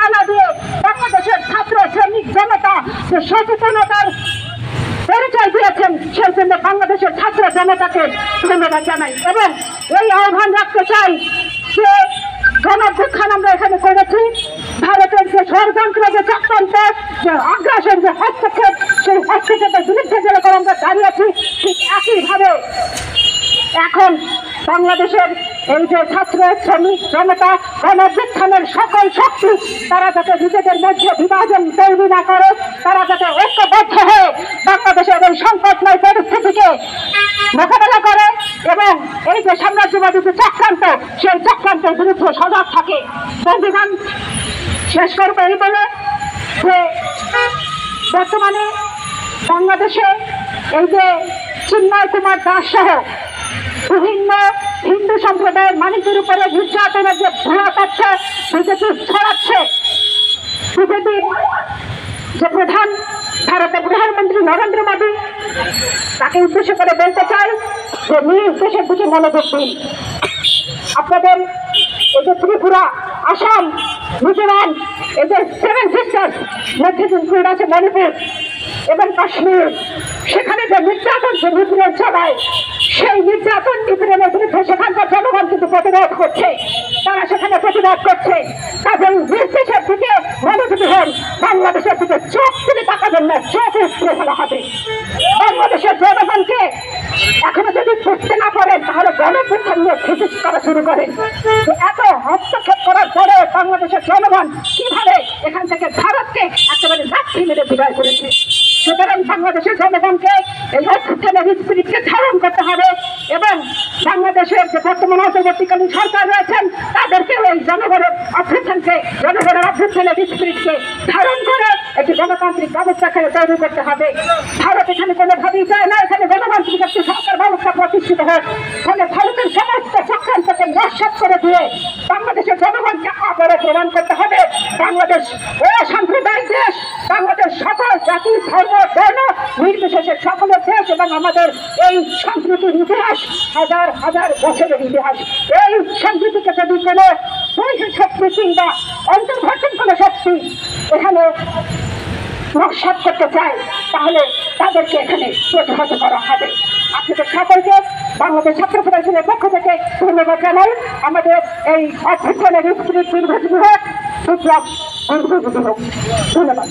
পাত্তা না দিয়ে বাংলাদেশের ছাত্র শ্রমিক জনতা যে সচেতনতার পরিচয় দিয়েছেন সেই জন্য বাংলাদেশের ছাত্র জনতাকে ধন্যবাদ জানাই এবং এই আহ্বান রাখতে চাই যে গণঅভ্যুত্থান আমরা এখানে করেছি, ভারতের যে ষড়যন্ত্র, যে চক্রান্ত, যে আগ্রাসন, যে হস্তক্ষেপ, সেই হস্তক্ষেপের বিরুদ্ধে যেরকম আমরা দাঁড়িয়েছি ঠিক একইভাবে এখন বাংলাদেশের এই যে ছাত্র শ্রমিক জনতা গণঅভ্যুত্থানের সকল শক্তি তারা যাতে নিজেদের মধ্যে বিভাজন তৈরি না করে, তারা যাতে ঐক্যবদ্ধ হয়ে বাংলাদেশের এই সংকটময় পরিস্থিতিকে মোকাবেলা করে এবং এই যে সাম্রাজ্যবাদী যে চক্রান্ত সেই চক্রান্তের বিরুদ্ধে সজাগ থাকে। সংবিধান শেষ করবে এই বলে যে বর্তমানে বাংলাদেশে এই যে চিন্ময় কুমার দাস সহ বিভিন্ন হিন্দু সম্প্রদায়ের মানুষের উপরে নির্যাতনের যে ভুয়া তথ্য বিজেপি ছড়াচ্ছে, বিজেপির যে ভারতের প্রধানমন্ত্রী নরেন্দ্র মোদী তাকে উদ্দেশ্য করে বলতে চাই যে নিজ দেশের দিকে মনোযোগ দিন। আপনাদের এই যে ত্রিপুরা, আসাম, মিজোরাম, এই যে 7 সিস্টার্স মধ্যে ইনক্লুড আছে মণিপুর এবং কাশ্মীর, সেখানে যে নির্যাতন, যে নিপীড়ন চালায় সেই নির্যাতন নিপীড়নের বিরুদ্ধে সেখানকার জনগণ কিন্তু প্রতিরোধ করছে, তারা সেখানে প্রতিবাদ করছে। তাদের নিজ দেশের দিকে মনোযোগী হন, বাংলাদেশের দিকে চোখ তুলে তাকাবেন না, চোখ উঠতে ফেলা হবে। বাংলাদেশের জনগণকে এখনো যদি বুঝতে না পারেন তাহলে গণঅভ্যুত্থান নিয়ে ফিজিক্স করা শুরু করেন। এত হস্তক্ষেপ করার পরে বাংলাদেশের জনগণ কিভাবে এখান থেকে ভারতকে একেবারে লাঠি মেরে বিদায় করেছে। সুতরাং বাংলাদেশের জনগণকে এই অভ্যুত্থানের স্পিরিটকে ধারণ করতে হবে এবং বাংলাদেশের যে বর্তমান অন্তর্বর্তীকালীন সরকার রয়েছেন তাদেরকেও এই জনগণের অভ্যুত্থানের স্পিরিটকে ধারণ করে একটি গণতান্ত্রিক ব্যবস্থা তৈরি করতে হবে। ভারত এখানে কোনোভাবেই চায় না এখানে গণতান্ত্রিক একটি সরকার ব্যবস্থা প্রতিষ্ঠিত হোক। ফলে ভারতের সমস্ত চক্রান্তকে নস্যাৎ করে দিয়ে বাংলাদেশের জনগণকে আবারও প্রমাণ করতে হবে বাংলাদেশ অসাম্প্রদায়িক দেশ, বাংলাদেশ সকল জাতি ধর্ম বর্ণ নির্বিশেষে সকলের দেশ এবং আমাদের এই সম্প্রীতির ইতিহাস হাজার হাজার বছরের ইতিহাস। এই সম্প্রীতিকে যদি কোনো বৈশ্বিক শক্তি কিংবা অন্তর্ঘটন কোনো শক্তি এখানে নস্যাৎ করতে চায় তাহলে তাদেরকে এখানে প্রতিহত করা হবে। আপনাদের সকলকে বাংলাদেশ ছাত্র ফেডারেশনের পক্ষ থেকে ধন্যবাদ জানাই। আমাদের এই অভ্যুত্থানের স্পিরিট দীর্ঘজীবী হোক, বিপ্লব দীর্ঘজীবী হোক। ধন্যবাদ।